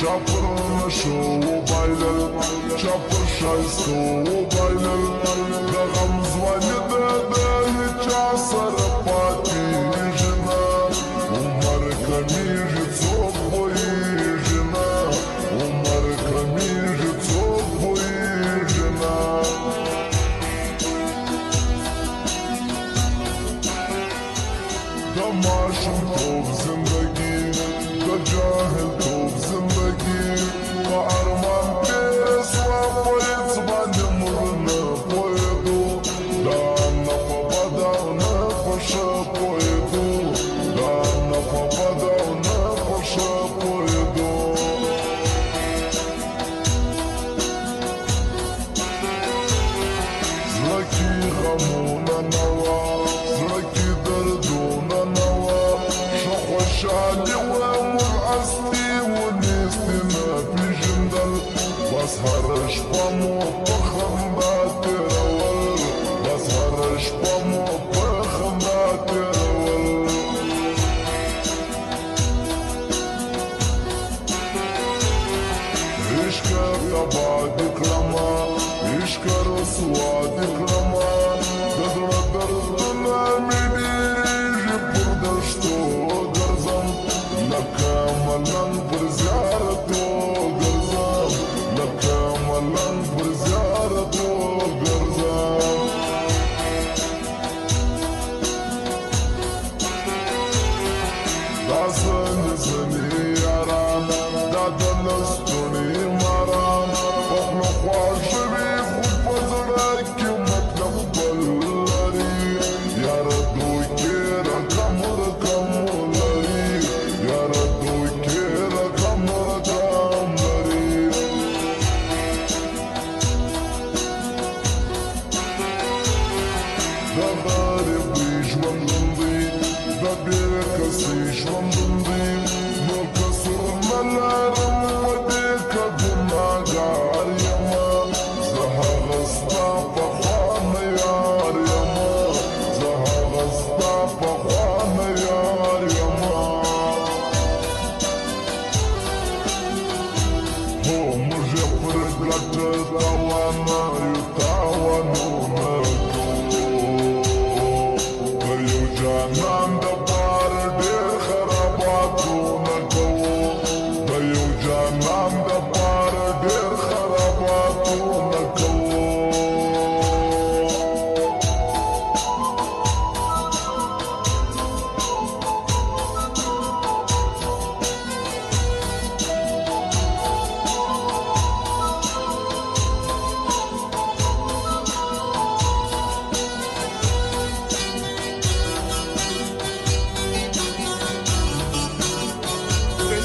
شابر نشو وبايلل شابر شايستو وبايلل دا غمز والده ده هيچا سرپاتي جنا عمر کمیج څوک وای جنا عمر کمیج څوک وای جنا دا ماشوم توب زندگی دا جاهل توب زندگی با ارمان پیس و پویت باندې مرنه پویدو دا نه په بدا او نه په ښه پویدو دا نه په بدا او نه په ښه پویدو زړه کې غمونه نه وه زړه کې دردونه نه وه ښه خوشحالي وه موږ اصلي ونیستي نه پېژندل بس هره شپه مو په خندا تېرول بس هره شپه مو په خندا تېرول عشقه تباه دې کړمه عشقه رسوا دې کړمه د زړه دردونه مې ډېرېږي پر دښتو ګرځم لکه ملنګ پر زیارتو ګرځم لکه ملنګ پر زیارتو ګرځم دا ځنې ځنې یاران دا د لستوڼي ماران په خوله خواږه وي خو په زړه کې مطلب بل لري یاره دوکې رقم رقم لري یاره دوکې رقم رقم لري د غریبۍ ژوندون دی د بې کسۍ ژوندون دی نو کسور نه لرم په دې که ګناهګار یمه زه هغه ستا پخوانی یار یمه زه هغه ستا پخوانی یار یمه هو موږ یې پر ګټه تاوانه یو تاوانونه جانان د پار ډېر خراباتونه کوو د یو جانان د پار ډېر خراباتونه کوو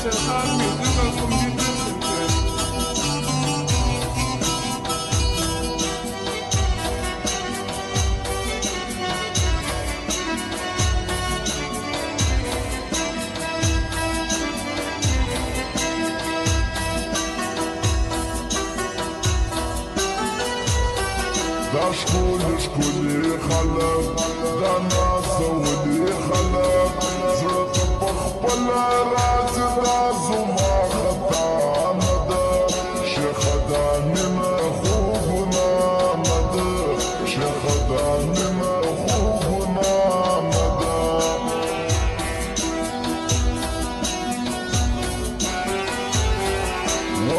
Special musical communication center. دا ښکلي ښکلي خلک دا نازولي خلک زړه ته په خپله راځي دا زما خطا نه ده شیخه دا مینه خو ګناه نه ده شیخه دا مینه خو ګناه نه ده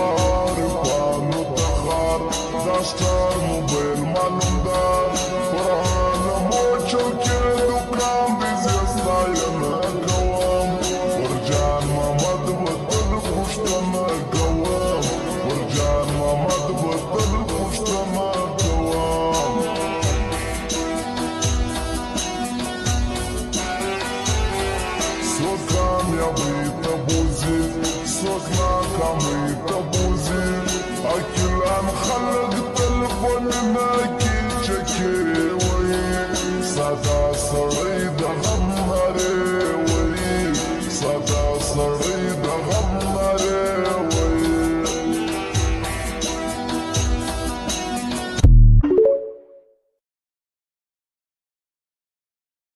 وعارفانو ته ښار دا سټار موبایل معلوم ده قرآن مو چوکې دوکان دې زه ستاینه کوم پر جان محمد به تل پوښتنه کوم پر جان محمد به تل پوښتنه کوم څوک کامیابۍ ته بوځي څوک ناکامۍ ته بوځي عاقلان خلک تل په مینه